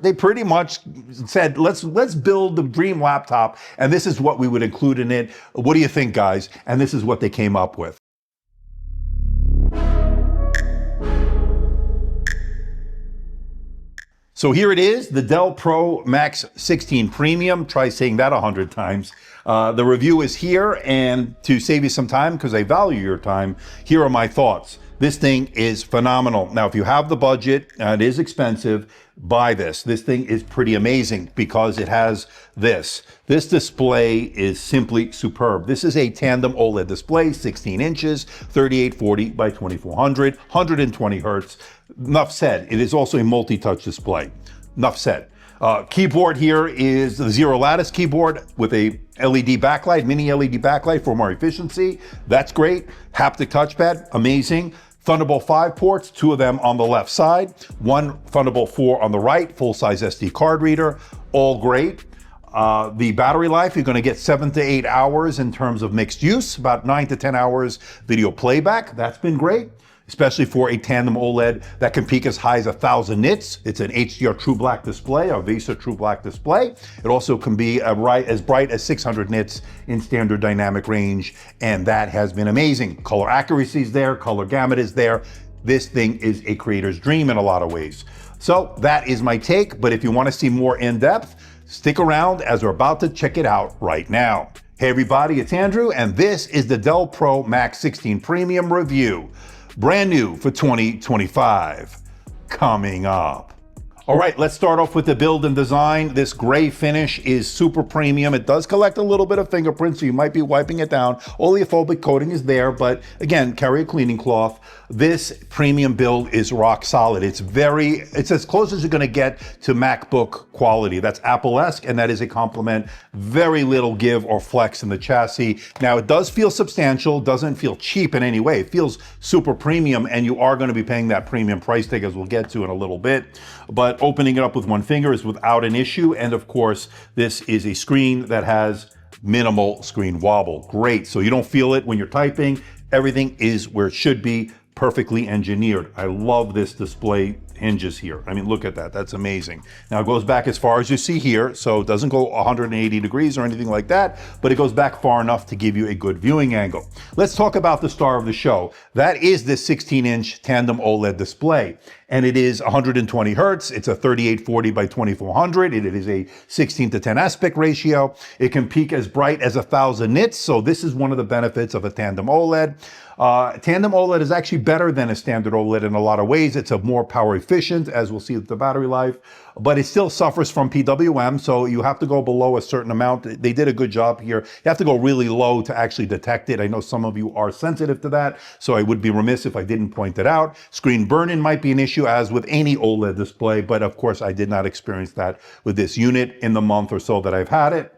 They pretty much said, let's build the dream laptop, and this is what we would include in it. What do you think, guys? And this is what they came up with. So here it is, the Dell Pro Max 16 Premium. Try saying that 100 times. The review is here, and to save you some time, because I value your time, here are my thoughts. This thing is phenomenal. Now, if you have the budget, it is expensive, buy this. This thing is pretty amazing because it has this. This display is simply superb. This is a tandem OLED display, 16 inches, 3840 by 2400, 120 hertz. Enough said. It is also a multi-touch display. Enough said. Keyboard here is the Zero Lattice keyboard with a LED backlight, mini LED backlight for more efficiency. That's great. Haptic touchpad, amazing. Thunderbolt 5 ports, 2 of them on the left side, 1 Thunderbolt 4 on the right, full-size SD card reader, all great. The battery life, you're going to get 7 to 8 hours in terms of mixed use, about 9 to 10 hours video playback. That's been great, especially for a tandem OLED that can peak as high as 1,000 nits. It's an HDR True Black display, or VESA True Black display. It also can be as bright as 600 nits in standard dynamic range, and that has been amazing. Color accuracy is there, color gamut is there. This thing is a creator's dream in a lot of ways. So that is my take, but if you want to see more in depth, stick around as we're about to check it out right now. Hey everybody, it's Andrew, and this is the Dell Pro Max 16 Premium review. Brand new for 2025, coming up. All right, let's start off with the build and design. This gray finish is super premium. It does collect a little bit of fingerprints, so you might be wiping it down. Oleophobic coating is there, but again, carry a cleaning cloth. This premium build is rock solid. It's as close as you're gonna get to MacBook quality. That's Apple-esque, and that is a compliment. Very little give or flex in the chassis. Now, it does feel substantial, doesn't feel cheap in any way. It feels super premium, and you are gonna be paying that premium price tag, as we'll get to in a little bit. But opening it up with one finger is without an issue. And of course, this is a screen that has minimal screen wobble. Great, so you don't feel it when you're typing. Everything is where it should be, perfectly engineered. I love this display hinges here. I mean, look at that, that's amazing. Now it goes back as far as you see here, so it doesn't go 180 degrees or anything like that, but it goes back far enough to give you a good viewing angle. Let's talk about the star of the show. That is this 16-inch tandem OLED display, and it is 120 hertz. It's a 3840 by 2400. It is a 16 to 10 aspect ratio. It can peak as bright as 1,000 nits, so this is one of the benefits of a tandem OLED. Tandem OLED is actually better than a standard OLED in a lot of ways. It's a more power efficient, as we'll see with the battery life, but it still suffers from PWM, so you have to go below a certain amount. They did a good job here. You have to go really low to actually detect it. I know some of you are sensitive to that, so I would be remiss if I didn't point it out. Screen burn-in might be an issue, as with any OLED display, but of course I did not experience that with this unit in the month or so that I've had it.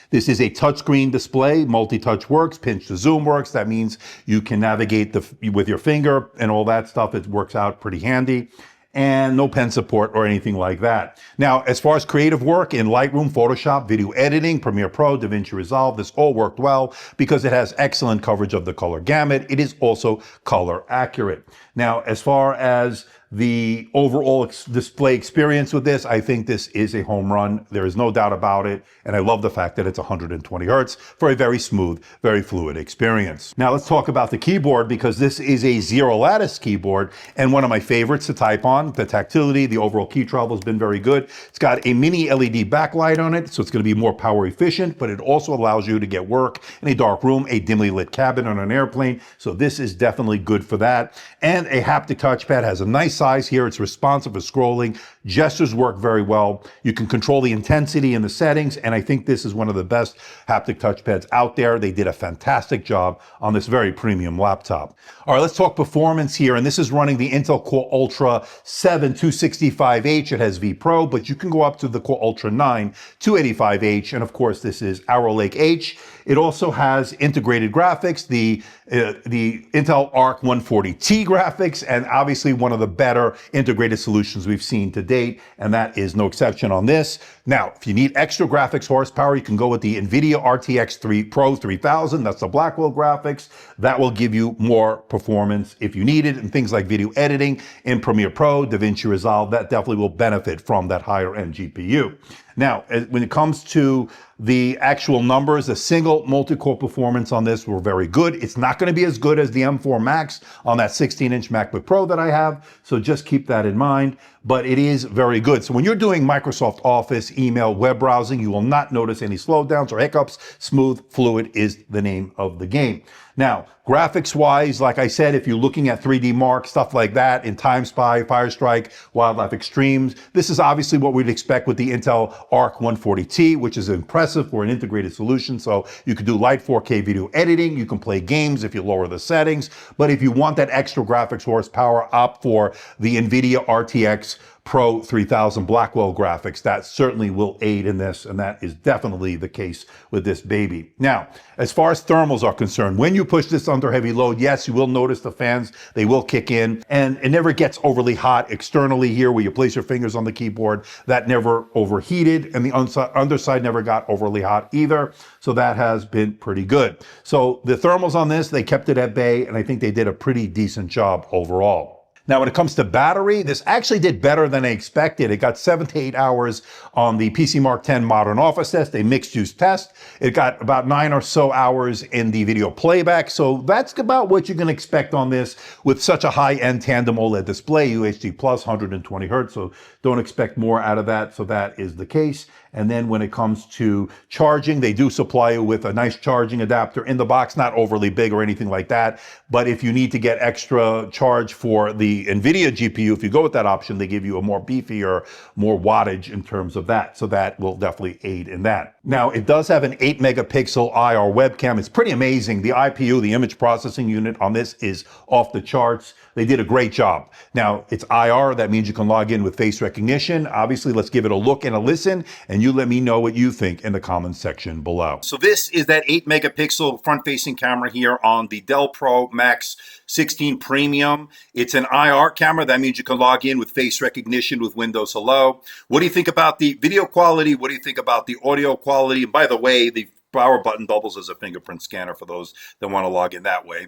This is a touchscreen display. Multi-touch works, pinch to zoom works. That means you can navigate with your finger and all that stuff. It works out pretty handy. And no pen support or anything like that. Now, as far as creative work in Lightroom, Photoshop, video editing, Premiere Pro, DaVinci Resolve, this all worked well because it has excellent coverage of the color gamut. It is also color accurate. Now, as far as the overall display experience with this, I think this is a home run. There is no doubt about it. And I love the fact that it's 120 hertz for a very smooth, very fluid experience. Now let's talk about the keyboard, because this is a Zero Lattice keyboard and one of my favorites to type on. The tactility, the overall key travel has been very good. It's got a mini LED backlight on it, so it's going to be more power efficient, but it also allows you to get work in a dark room, a dimly lit cabin on an airplane. So this is definitely good for that. And a haptic touchpad has a nice size here. It's responsive for scrolling. Gestures work very well. You can control the intensity in the settings, and I think this is one of the best haptic touchpads out there. They did a fantastic job on this very premium laptop. All right, let's talk performance here, and this is running the Intel Core Ultra 7 265H. It has V Pro, but you can go up to the Core Ultra 9 285H, and of course this is Arrow Lake H. It also has integrated graphics, the Intel Arc 140T graphics, and obviously one of the best better integrated solutions we've seen to date, and that is no exception on this. Now, if you need extra graphics horsepower, you can go with the NVIDIA RTX 3 Pro 3000. That's the Blackwell graphics. That will give you more performance if you need it, and things like video editing in Premiere Pro, DaVinci Resolve, that definitely will benefit from that higher end GPU. Now, when it comes to the actual numbers, the single multi-core performance on this were very good. It's not going to be as good as the M4 Max on that 16-inch MacBook Pro that I have, so just keep that in mind, but it is very good. So when you're doing Microsoft Office, email, web browsing, you will not notice any slowdowns or hiccups. Smooth, fluid is the name of the game. Now, graphics-wise, like I said, if you're looking at 3D Mark, stuff like that, in Time Spy, Firestrike, Wildlife Extremes, this is obviously what we'd expect with the Intel Arc 140T, which is impressive for an integrated solution. So you can do light 4K video editing, you can play games if you lower the settings, but if you want that extra graphics horsepower, opt for the NVIDIA RTX Pro 3000 Blackwell graphics. That certainly will aid in this, and that is definitely the case with this baby. Now, as far as thermals are concerned, when you push this under heavy load, yes, you will notice the fans, they will kick in, and it never gets overly hot externally here where you place your fingers on the keyboard. That never overheated, and the underside never got overly hot either, so that has been pretty good. So the thermals on this, they kept it at bay, and I think they did a pretty decent job overall. Now, when it comes to battery, this actually did better than I expected. It got 7 to 8 hours on the PC Mark 10 Modern Office test, a mixed use test. It got about 9 or so hours in the video playback. So that's about what you can expect on this with such a high-end tandem OLED display, UHD plus 120 hertz. So don't expect more out of that. So that is the case. And then when it comes to charging, they do supply you with a nice charging adapter in the box, not overly big or anything like that. But if you need to get extra charge for the NVIDIA GPU, if you go with that option, they give you a more beefier, more wattage in terms of that. So that will definitely aid in that. Now, it does have an 8 megapixel IR webcam. It's pretty amazing. The IPU, the image processing unit on this, is off the charts. They did a great job. Now, it's IR. That means you can log in with face recognition. Obviously, let's give it a look and a listen, and you let me know what you think in the comments section below. So this is that 8 megapixel front-facing camera here on the Dell Pro Max 16 Premium. It's an IR camera. That means you can log in with face recognition with Windows Hello. What do you think about the video quality? What do you think about the audio quality? And by the way, the power button doubles as a fingerprint scanner for those that want to log in that way.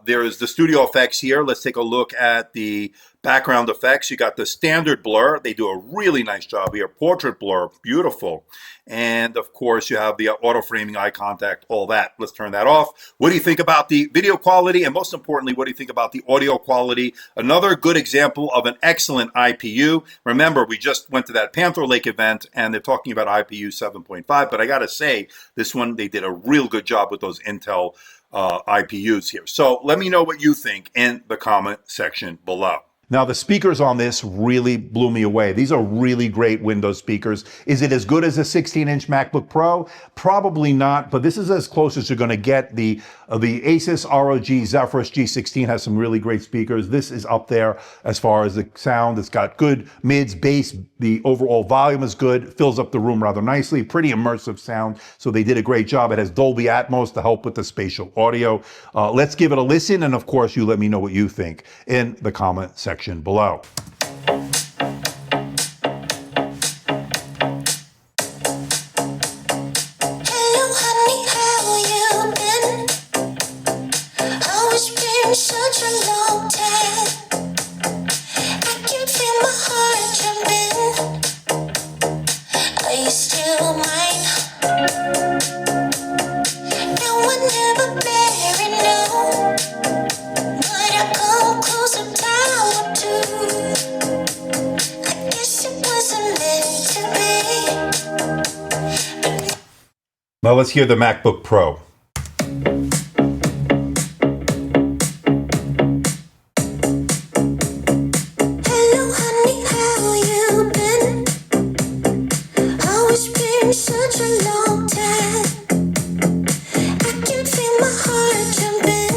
There is the studio effects here. Let's take a look at the background effects. You got the standard blur. They do a really nice job here. Portrait blur, beautiful. And of course, you have the auto framing, eye contact, all that. Let's turn that off. What do you think about the video quality? And most importantly, what do you think about the audio quality? Another good example of an excellent IPU. Remember, we just went to that Panther Lake event and they're talking about IPU 7.5, but I got to say, this one, they did a real good job with those Intel IPUs here. So let me know what you think in the comment section below. Now, the speakers on this really blew me away. These are really great Windows speakers. Is it as good as a 16-inch MacBook Pro? Probably not, but this is as close as you're going to get. The Asus ROG Zephyrus G16 has some really great speakers. This is up there as far as the sound. It's got good mids, bass. The overall volume is good. Fills up the room rather nicely. Pretty immersive sound, so they did a great job. It has Dolby Atmos to help with the spatial audio. Let's give it a listen, and of course, you let me know what you think in the comment section below. Now let's hear the MacBook Pro. Hello, honey, how you been? Oh, it's been such a long time. I can feel my heart jumping.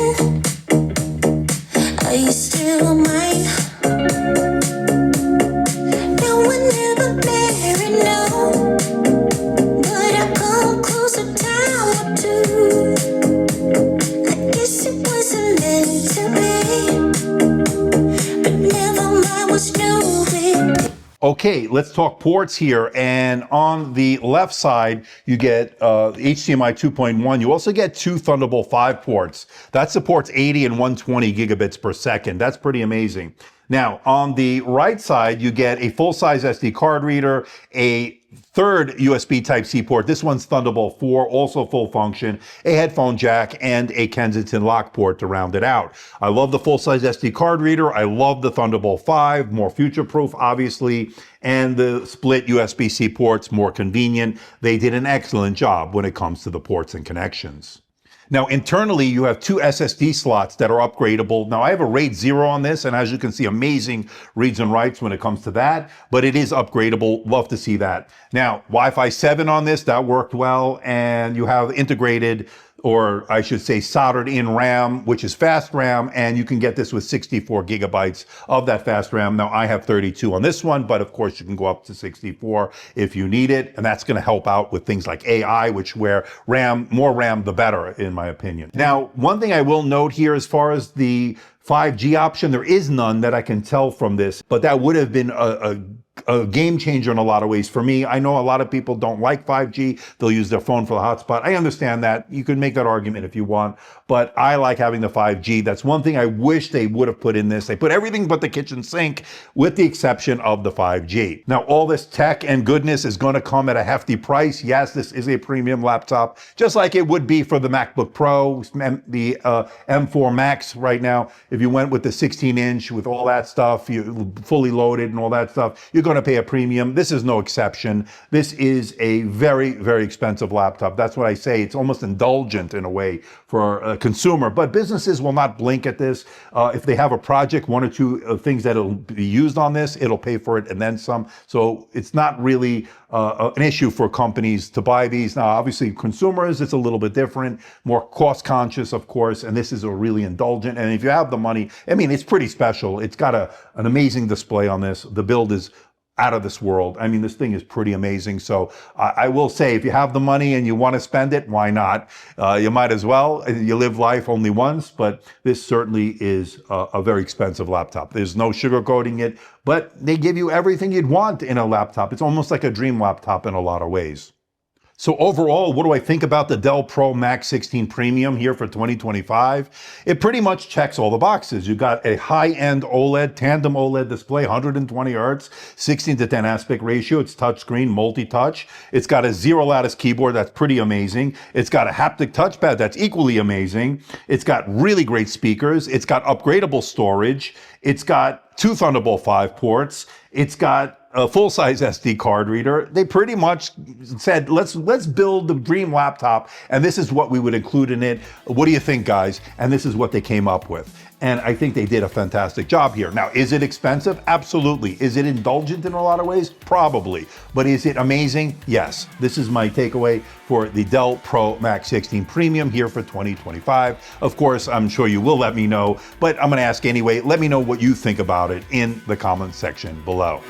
Are you still mine? No one ever married, no. But I come close a time or two. Okay, let's talk ports here. And on the left side, you get HDMI 2.1. You also get 2 Thunderbolt 5 ports. That supports 80 and 120 gigabits per second. That's pretty amazing. Now, on the right side, you get a full-size SD card reader, a third USB Type-C port. This one's Thunderbolt 4, also full function, a headphone jack, and a Kensington lock port to round it out. I love the full-size SD card reader. I love the Thunderbolt 5, more future-proof, obviously, and the split USB-C ports, more convenient. They did an excellent job when it comes to the ports and connections. Now, internally, you have 2 SSD slots that are upgradable. Now, I have a RAID 0 on this, and as you can see, amazing reads and writes when it comes to that, but it is upgradable. Love to see that. Now, Wi-Fi 7 on this, that worked well, and you have integrated, or I should say soldered in RAM, which is fast RAM, and you can get this with 64 gigabytes of that fast RAM. Now, I have 32 on this one, but of course you can go up to 64 if you need it, and that's gonna help out with things like AI, which where RAM, more RAM, the better, in my opinion. Now, one thing I will note here as far as the 5G option, there is none that I can tell from this, but that would have been a game changer in a lot of ways for me. I know a lot of people don't like 5G. They'll use their phone for the hotspot. I understand that. You can make that argument if you want, but I like having the 5G. That's one thing I wish they would have put in this. They put everything but the kitchen sink, with the exception of the 5G. Now, all this tech and goodness is going to come at a hefty price. Yes, this is a premium laptop, just like it would be for the MacBook Pro, the M4 Max right now. If you went with the 16-inch with all that stuff, you fully loaded and all that stuff, you're going to pay a premium. This is no exception. This is a very, very expensive laptop. That's what I say. It's almost indulgent in a way for a consumer, but businesses will not blink at this. If they have a project, 1 or 2 things that'll be used on this, it'll pay for it and then some. So it's not really an issue for companies to buy these. Now, obviously, consumers, it's a little bit different, more cost conscious, of course, and this is a really indulgent. And if you have the money, I mean, it's pretty special. It's got an amazing display on this. The build is out of this world. I mean, this thing is pretty amazing. So I will say, if you have the money and you want to spend it, why not? You might as well. You live life only once, but this certainly is a very expensive laptop. There's no sugarcoating it, but they give you everything you'd want in a laptop. It's almost like a dream laptop in a lot of ways. So overall, what do I think about the Dell Pro Max 16 Premium here for 2025? It pretty much checks all the boxes. You got a high-end OLED, tandem OLED display, 120 hertz, 16:10 aspect ratio. It's touchscreen, multi-touch. It's got a zero lattice keyboard that's pretty amazing. It's got a haptic touchpad that's equally amazing. It's got really great speakers. It's got upgradable storage. It's got 2 Thunderbolt 5 ports. It's got a full-size SD card reader. They pretty much said, let's build the dream laptop, and this is what we would include in it. What do you think, guys? And this is what they came up with. And I think they did a fantastic job here. Now, is it expensive? Absolutely. Is it indulgent in a lot of ways? Probably. But is it amazing? Yes. This is my takeaway for the Dell Pro Max 16 Premium here for 2025. Of course, I'm sure you will let me know, but I'm going to ask anyway. Let me know what you think about it in the comments section below.